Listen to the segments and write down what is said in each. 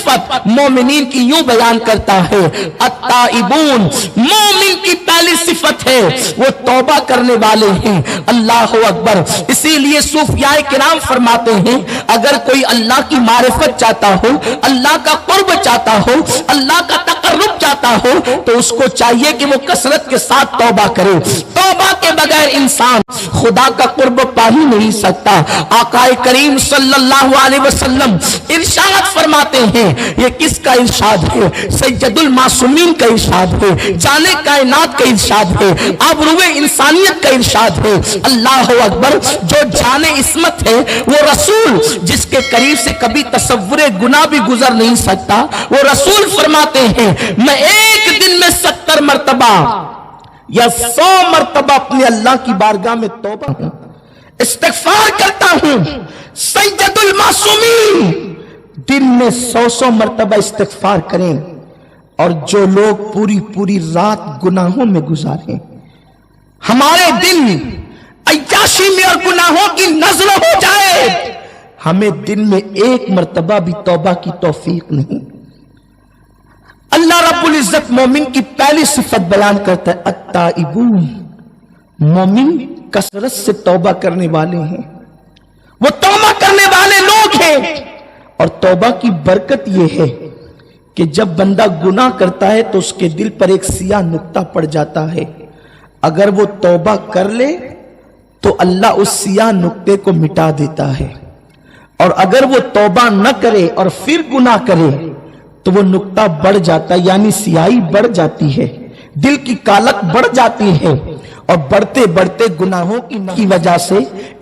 صفت مومنین کی یوں بیان کرتا ہے، التائبون، مومن کی پہلی صفت ہے وہ توبہ کرنے والے ہیں۔ اللہ اکبر۔ اسی لیے صوفیاء کرام فرماتے ہیں اگر کوئی اللہ کی معرفت چاہتا ہو، اللہ کا قرب چاہتا ہو، اللہ کا تقرب چاہتا ہو، تو اس کو چاہیے کہ وہ کثرت کے ساتھ توبہ کرے۔ توبہ کے بغیر انسان خدا کا قرب پا ہی نہیں سکتا۔ آقا کریم صلی اللہ علیہ وسلم ارشاد فرماتے ہیں، یہ کس کا ارشاد ہے؟ سید المعصومین کا ارشاد ہے، جانے کائنات کا ارشاد ہے، آبروئے انسانیت کا ارشاد ہے۔ اللہ اکبر۔ جو جانے عصمت ہے وہ رسول جس کے قریب سے کبھی تصور گناہ بھی گزر نہیں سکتا، وہ رسول فرماتے ہیں میں ایک دن میں 70 مرتبہ یا 100 مرتبہ اپنے اللہ کی بارگاہ میں توبہ ہوں، استغفار کرتا ہوں۔ سید المعصومین دن میں 100 مرتبہ استغفار کریں، اور جو لوگ پوری رات گناہوں میں گزاریں، ہمارے دن عیاشی میں اور گناہوں کی نظر ہو جائے، ہمیں دن میں ایک مرتبہ بھی توبہ کی توفیق نہیں۔ اللہ رب العزت مومن کی پہلی صفت بیان کرتا ہے، التائبون، مومن کثرت سے توبہ کرنے والے ہیں، وہ توبہ کرنے والے لوگ ہیں۔ اور توبہ کی برکت یہ ہے کہ جب بندہ گناہ کرتا ہے تو اس کے دل پر ایک سیاہ نقطہ پڑ جاتا ہے، اگر وہ توبہ کر لے تو اللہ اس سیاہ نقطے کو مٹا دیتا ہے، اور اگر وہ توبہ نہ کرے اور پھر گناہ کرے تو وہ نقطہ بڑھ جاتا ہے، یعنی سیاہی بڑھ جاتی ہے، دل کی کالک بڑھ جاتی ہے، اور بڑھتے بڑھتے گناہوں کی وجہ سے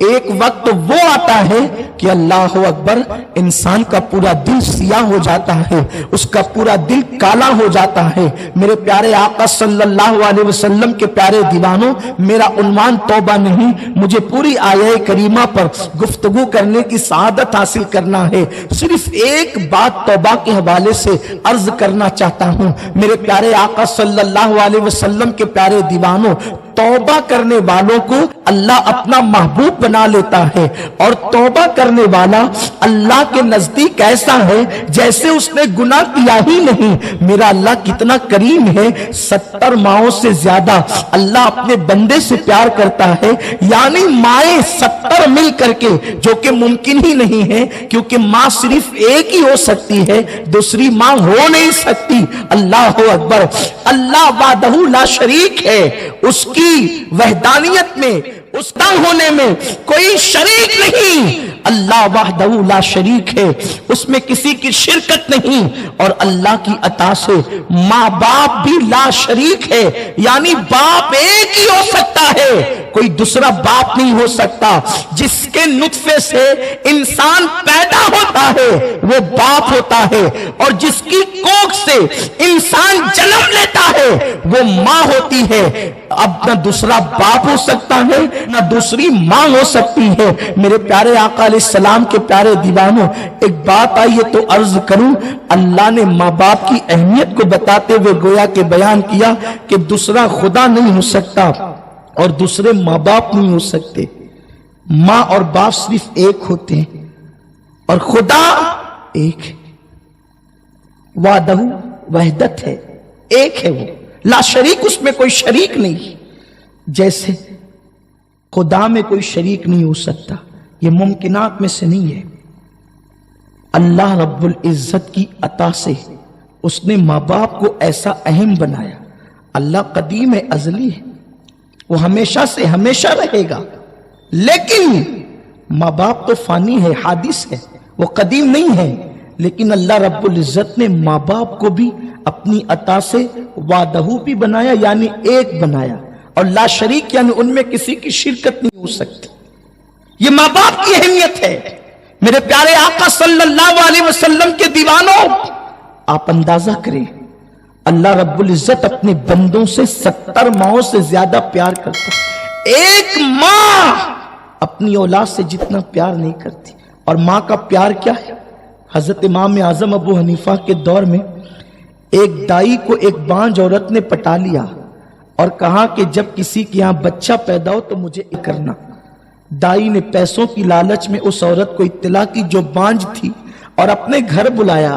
ایک وقت وہ آتا ہے کہ اللہ اکبر، انسان کا پورا دل سیاہ ہو جاتا ہے، اس کا پورا دل کالا ہو جاتا ہے۔ میرے پیارے آقا صلی اللہ علیہ وسلم کے پیارے دیوانوں، میرا عنوان توبہ نہیں، مجھے پوری آیہ کریمہ پر گفتگو کرنے کی سعادت حاصل کرنا ہے۔ صرف ایک بات توبہ کے حوالے سے عرض کرنا چاہتا ہوں، میرے پیارے آقا صلی اللہ علیہ وسلم کے پیارے دیوانوں، توبہ کرنے والوں کو اللہ اپنا محبوب بنا لیتا ہے، اور توبہ کرنے والا اللہ کے نزدیک ایسا ہے جیسے اس نے گناہ کیا ہی نہیں۔ میرا اللہ کتنا کریم ہے، 70 ماؤں سے زیادہ اللہ اپنے بندے سے پیار کرتا ہے، یعنی مائیں 70 مل کر کے، جو کہ ممکن ہی نہیں ہے، کیونکہ ماں صرف ایک ہی ہو سکتی ہے، دوسری ماں ہو نہیں سکتی۔ اللہ اکبر۔ اللہ وحدہ لا شریک ہے، اس کی وحدانیت میں، اس کا ہونے میں کوئی شریک نہیں۔ اللہ وحدہ لا شریک ہے، اس میں کسی کی شرکت نہیں، اور اللہ کی عطا سے ماں باپ بھی لا شریک ہے، یعنی باپ ایک ہی ہو سکتا ہے، کوئی دوسرا باپ نہیں ہو سکتا۔ جس کے نطفے سے انسان پیدا ہوتا ہے وہ باپ ہوتا ہے، اور جس کی کوکھ سے انسان جنم لیتا ہے وہ ماں ہوتی ہے۔ اب نہ دوسرا باپ ہو سکتا ہے نہ دوسری ماں ہو سکتی ہے۔ میرے پیارے آقا علیہ السلام کے پیارے دیوانوں، ایک بات آئیے تو عرض کروں، اللہ نے ماں باپ کی اہمیت کو بتاتے ہوئے گویا کہ بیان کیا کہ دوسرا خدا نہیں ہو سکتا اور دوسرے ماں باپ نہیں ہو سکتے، ماں اور باپ صرف ایک ہوتے ہیں، اور خدا ایک ہے، وحدہ وحدت ہے، ایک ہے، وہ لا شریک، اس میں کوئی شریک نہیں۔ جیسے خدا میں کوئی شریک نہیں ہو سکتا، یہ ممکنات میں سے نہیں ہے۔ اللہ رب العزت کی عطا سے اس نے ماں باپ کو ایسا اہم بنایا۔ اللہ قدیم ہے، ازلی ہے، وہ ہمیشہ سے ہمیشہ رہے گا، لیکن ماں باپ تو فانی ہے، حادث ہے، وہ قدیم نہیں ہے، لیکن اللہ رب العزت نے ماں باپ کو بھی اپنی عطا سے وحدہ بھی بنایا، یعنی ایک بنایا، اور لا شریک، یعنی ان میں کسی کی شرکت نہیں ہو سکتی۔ یہ ماں باپ کی اہمیت ہے۔ میرے پیارے آقا صلی اللہ علیہ وسلم کے دیوانوں، آپ اندازہ کریں، اللہ رب العزت اپنے بندوں سے 70 ماؤں سے زیادہ پیار کرتا ہے۔ ایک ماں اپنی اولاد سے جتنا پیار نہیں کرتی، اور ماں کا پیار کیا ہے؟ حضرت امام اعظم ابو حنیفہ کے دور میں ایک دائی کو ایک بانجھ عورت نے پٹا لیا اور کہا کہ جب کسی کے یہاں بچہ پیدا ہو تو مجھے کرنا۔ دائی نے پیسوں کی لالچ میں اس عورت کو اطلاع کی جو بانجھ تھی، اور اپنے گھر بلایا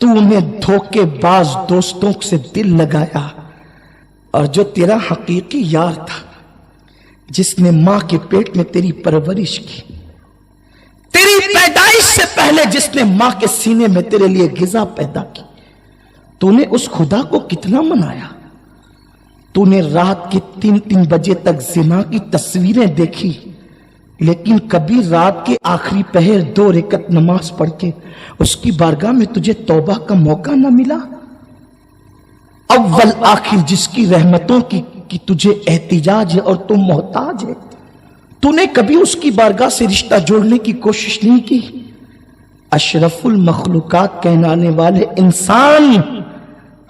تو نے دھوکے باز دوستوں سے دل لگایا، اور جو تیرا حقیقی یار تھا، جس نے ماں کے پیٹ میں تیری پرورش کی، تیری پیدائش سے پہلے جس نے ماں کے سینے میں تیرے لیے غذا پیدا کی، تو نے اس خدا کو کتنا منایا؟ تو نے رات کے 3 بجے تک زنا کی تصویریں دیکھی، لیکن کبھی رات کے آخری پہر 2 رکعت نماز پڑھ کے اس کی بارگاہ میں تجھے توبہ کا موقع نہ ملا؟ اول آخر جس کی رحمتوں کی تجھے احتجاج ہے اور تم محتاج ہے، تو نے کبھی اس کی بارگاہ سے رشتہ جوڑنے کی کوشش نہیں کی؟ اشرف المخلوقات کہلانے والے انسان،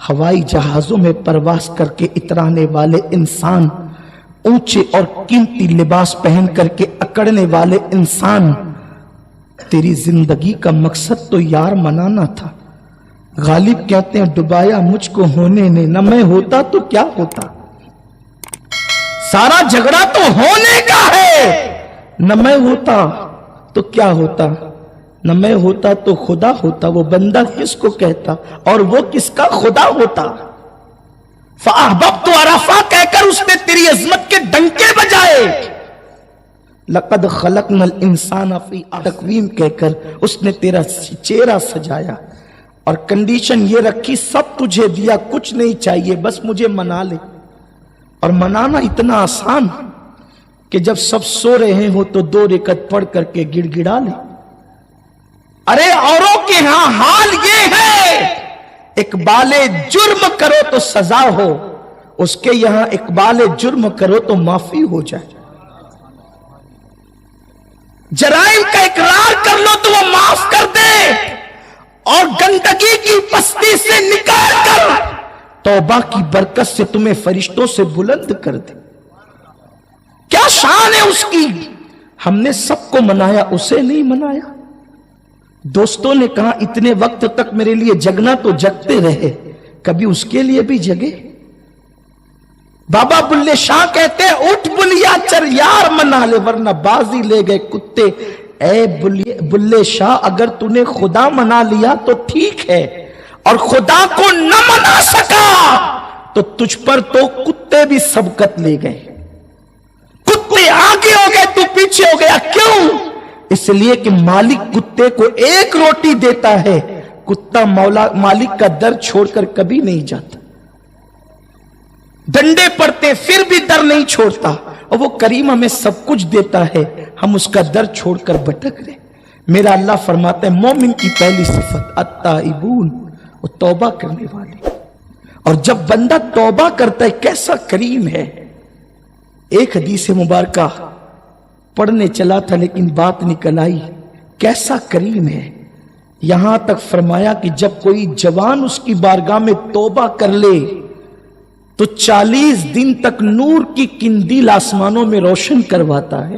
ہوائی جہازوں میں پرواز کر کے اترانے والے انسان، اونچے اور قیمتی لباس پہن کر کے اکڑنے والے انسان، تیری زندگی کا مقصد تو یار منانا تھا۔ غالب کہتے ہیں ڈبایا مجھ کو ہونے نے، نہ میں ہوتا تو کیا ہوتا؟ سارا جھگڑا تو ہونے کا ہے، نہ میں ہوتا تو کیا ہوتا؟ نہ میں ہوتا تو خدا ہوتا، وہ بندہ کس کو کہتا اور وہ کس کا خدا ہوتا؟ فَأَحْبَبْتُ عَرَفَا کہہ کر اس نے تیری عظمت کے ڈنکے بجائے، لَقَدْ خَلَقْنَا الْإِنسَانَ فِي تقویم کہہ کر اس نے تیرا چہرہ سجایا، اور کنڈیشن یہ رکھی سب تجھے دیا، کچھ نہیں چاہیے، بس مجھے منا لے۔ اور منانا اتنا آسان کہ جب سب سو رہے ہو تو 2 رکعت پڑھ کر کے گڑ گڑا لے۔ ارے اوروں کے ہاں حال یہ ہے، اقبال جرم کرو تو سزا ہو، اس کے یہاں اقبال جرم کرو تو معافی ہو جائے۔ جرائم کا اقرار کر لو تو وہ معاف کر دے، اور گندگی کی پستی سے نکال کر توبہ کی برکت سے تمہیں فرشتوں سے بلند کر دے۔ کیا شان ہے اس کی؟ ہم نے سب کو منایا، اسے نہیں منایا۔ دوستوں نے کہا اتنے وقت تک میرے لیے جگنا تو جگتے رہے، کبھی اس کے لیے بھی جگے؟ بابا بلے شاہ کہتے ہیں اٹھ بلیا چر یار منا لے ورنہ بازی لے گئے کتے۔ اے بلے شاہ اگر تو نے خدا منا لیا تو ٹھیک ہے، اور خدا کو نہ منا سکا تو تجھ پر تو کتے بھی سبقت لے گئے۔ کتے آگے ہو گئے تو پیچھے ہو گیا، کیوں؟ اس لیے کہ مالک کتے کو 1 روٹی دیتا ہے، کتا مالک کا در چھوڑ کر کبھی نہیں جاتا، ڈنڈے پڑتے پھر بھی در نہیں چھوڑتا، اور وہ کریم ہمیں سب کچھ دیتا ہے، ہم اس کا در چھوڑ کر بھٹک رہے۔ میرا اللہ فرماتا ہے مومن کی پہلی صفت التائبون، وہ توبہ کرنے والے۔ اور جب بندہ توبہ کرتا ہے کیسا کریم ہے۔ ایک حدیث مبارکہ پڑھنے چلا تھا لیکن بات نکل آئی، کیسا کریم ہے۔ یہاں تک فرمایا کہ جب کوئی جوان اس کی بارگاہ میں توبہ کر لے تو 40 دن تک نور کی قندیل آسمانوں میں روشن کرواتا ہے،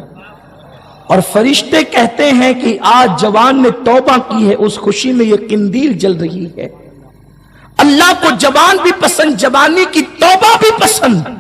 اور فرشتے کہتے ہیں کہ آج جوان نے توبہ کی ہے، اس خوشی میں یہ قندیل جل رہی ہے۔ اللہ کو جوان بھی پسند، جوانی کی توبہ بھی پسند۔